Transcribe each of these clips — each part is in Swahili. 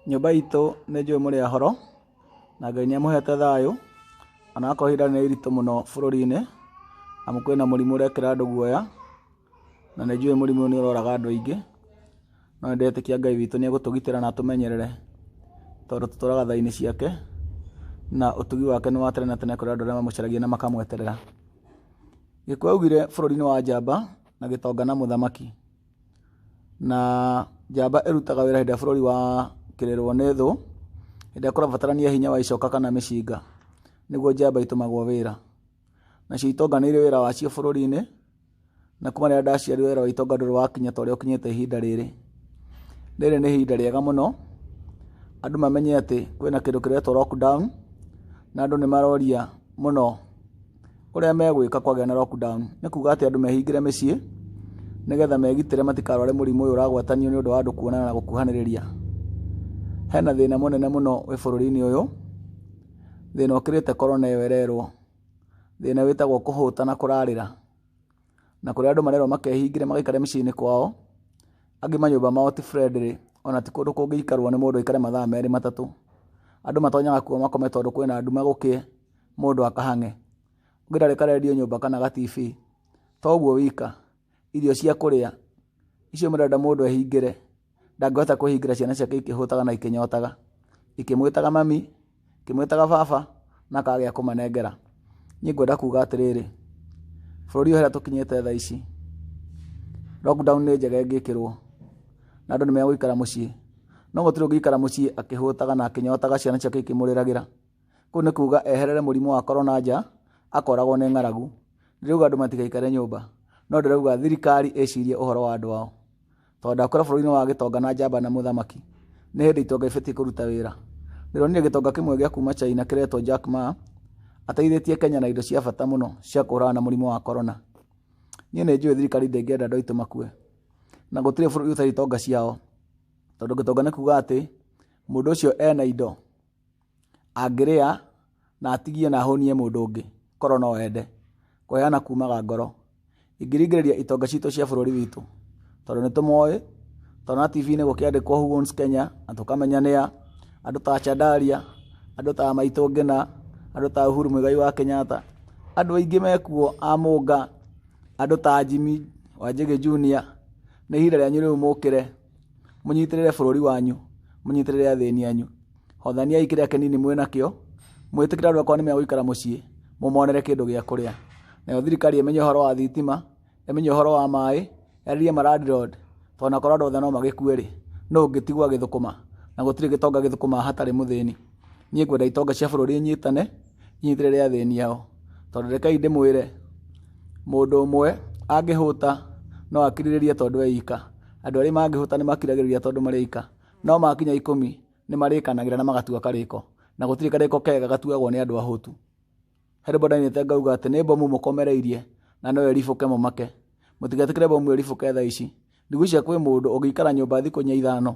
Nyũmba itũ nĩ njũĩ mũrĩ ahoro na Ngai nĩamũhete thayũ, ona akorwo ihinda nĩ iritũ mũno bũrũri-inĩ amu kwĩna mũrimũ ũrekĩra andũ guoya, na nĩ njũĩ mũrimũ nĩ ũroraga andũ aingĩ, no nĩndĩretĩkia Ngai witũ nĩegũtũgitĩra na atũmenyerere tondũ tũtũraga tha-inĩ ciake na ũtugi wake nĩ wa tene na tene kũrĩ andũ arĩa mamũcaragia na makamweterera. Gĩkuũ augire bũrũri-inĩ wa njamba na gĩtonga na mũthamaki, na njamba ĩrutaga wĩra hĩndĩ ĩrĩa bũrũri wa kĩrĩrwo nĩ thũ, hĩndĩ ĩrĩa kũrabatarania hinya wa icoka kana mĩcinga, nĩguo njamba itũmagwo wĩra. Nacio itonga nĩ irĩ wĩra wacio bũrũri-inĩ, na kuma rĩrĩa ndaciarirwo wĩra wa itonga ndũrĩ wakinya ta ũrĩa ũkinyĩte ihinda rĩrĩ. Rĩrĩ nĩ ihinda rĩega mũno, andũ mamenye atĩ kwĩna kĩndũ kĩretwo lockdown, na andũ nĩ maroria mũno ũrĩa megwĩka kwagĩa na lockdown. Nĩ kuuga atĩ andũ mehingĩre mĩciĩ nĩgetha megitĩre matikarware mũrimũ ũyũ ũragwatanio nĩ ũndũ wa andũ kuonana na gũkuhanĩrĩria. Hena thĩna mũnene mũno wĩ bũrũri-inĩ ũyũ, thĩna ũkĩrĩte korona ĩyo ĩrerwo, thĩna wĩtagwo kũhũta na kũrarĩra, na kũrĩa andũ marerwo makehingĩre magaikare mĩciĩ-inĩ kwao, angĩ manyũmba mao ti friendly, ona ti kũndũ kũngĩikarwo nĩ mũndũ aikare mathaa merĩ matatũ. Andũ matonyaga kuo makome tondũ kwĩna nduma gũkĩe, mũndũ akahang'e. Ũngĩ ndarĩ karedio nyũmba kana ga TV, to ũguo wika, irio cia kũrĩa icio mũrenda mũndũ ehingĩre, ndangĩhota kwĩhingĩra, ciana ciake ikĩhũtaga na ikĩnyotaga, ikĩmwĩtaga mami, ikĩmwĩtaga baba, na akagĩa kũmanengera. Niĩ ngwenda kuuga atĩrĩrĩ, bũrũri ũrĩa tũkinyĩte thaa ici, lockdown nĩ njega ĩngĩkĩrwo na andũ nĩ megũikara mũciĩ, no gũtirĩ ũngĩikara mũciĩ akĩhũtaga na akĩnyotaga ciana ciake ikĩmũrĩragĩra. Kũu nĩ kuuga eherere mũrimũ wa korona nja, akoragwo nĩ ng'aragu. Ndirauga andũ matigaikare nyũmba, no ndĩrauga thirikari ĩcirie ũhoro wa andũ ao, tondũ ndakora bũrũri-inĩ wa gĩtonga na njamba na mũthamaki, nĩ hĩndĩ itonga ibatiĩ kũruta wĩra. Ndĩronire gĩtonga kĩmwe gĩa kuma China kĩretwo Jack Ma ateithĩtie Kenya na indo cia bata mũno cia kũhũrana na mũrimũ wa korona. Niĩ nĩ njũĩ thirikari ndĩngĩenda andũ aitũ makue, na gũtirĩ bũrũri ũtarĩ itonga ciao, tondũ gĩtonga nĩ kuuga atĩ mũndũ ũcio ena indo angĩrĩa na atigie na ahũnie mũndũ ũngĩ, korwo no ende kũheana kumaga ngoro. Ingĩringĩrĩria itonga citũ cia bũrũri witũ, tondũ nĩ tũmoĩ, tondũ na TV-inĩ gũkĩandĩkwo Who Owns Kenya, na tũkamenya nĩa, andũ ta Chandaria, andũ ta Maitũ Ngina, andũ ta Uhuru Muigai wa Kenyatta, andũ aingĩ mekuo a Mũnga, andũ ta Jimmy Wanjigi Junior. Nĩ ihinda rĩanyu rĩu mũkĩre mũnyitĩrĩre bũrũri wanyu, mũnyitĩrĩre athĩni anyu, hothaniai kĩrĩa kĩnini mwĩnakĩo, mwĩtĩkĩre andũ akwa nĩ megũikara mũciĩ, mũmonere kĩndũ gĩa kũrĩa. Nayo thirikari ĩmenye ũhoro wa thitima, ĩmenye ũhoro wa maĩ, yarĩrie ma landlord, tondũ nakorwo andũ othe no magĩkue-rĩ, no ũngĩtigwo agĩthũkũma, na gũtirĩ gĩtonga gĩthũkũma hatarĩ mũthĩni. Niĩ ngwenda itonga cia bũrũri inyitane, inyitĩrĩre athĩni ao, tondũ rekei ndĩmwĩre, mũndũ ũmwe angĩhũta no akirĩrĩrie tondũ e ika, andũ arĩa mangĩhũta nĩ makiragĩrĩria tondũ marĩ ika, no makinya 10 nĩ marĩkanagĩra na magatua karĩko, na gũtirĩ karĩko kega gatuagwo nĩ andũ ahũtu. Harĩ bodainĩte ngauga atĩ nĩ bomu mũkomereirie na no ĩribũke mũmake, mũtigetĩkĩre bomu ĩribũke thaa ici. Ndigwĩciria kwĩ mũndũ ũngĩikara nyũmba thikũ 5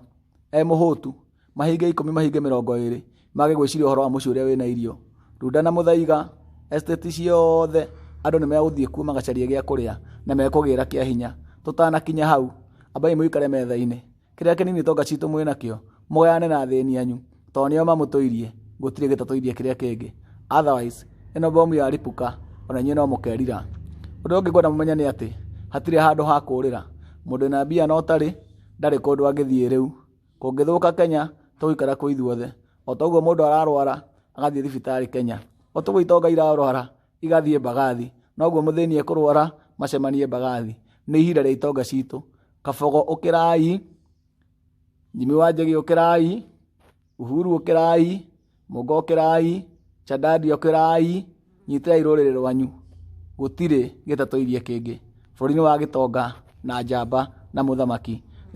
e mũhũtu, mahinge 10 mahinge 20 mage gwĩciria ũhoro wa mũciĩ ũrĩa wĩna irio. Runda na Mũthaiga, estate ciothe andũ nĩ megũthiĩ kuo magacaria gĩa kũrĩa na mekũgĩra kĩa hinya. Tũtanakinya hau, ambai mũikare metha-inĩ, kĩrĩa kĩnini tonga citũ mwĩnakĩo mũgayane na athĩni anyu, tondũ nĩo mamũtũirie, gũtirĩ gĩtatũirie kĩrĩa kĩngĩ. Otherwise ĩno bomu yaripũka, ona inyuĩ no mũkerira. Ũndũ ũngĩ ngwenda mũmenye nĩ atĩ hatirĩ handũ ha kũũrĩra. Mũndũ ena mbia no tarĩ, ndarĩ kũndũ angĩthiĩ rĩu. Kũngĩthũka Kenya, tũgũikara kũ ithuothe. O toguo mũndũ ararwara agathiĩ thibitarĩ Kenya, o toguo itonga irarwara igathiĩ Mbagathi, noguo mũthĩni ekũrwara macemanie Mbagathi. Nĩ ihinda rĩa itonga citũ. Kabogo ũkĩrai, Jimmy Wanjigi ũkĩrai, Uhuru ũkĩrai, Mũnga ũkĩrai, Chandaria ũkĩrai, nyitĩrai rũrĩrĩ rwanyu, gũtirĩ gĩtatũirie kĩngĩ. Bũrũri-inĩ wa gĩtonga na njamba na mũthamaki.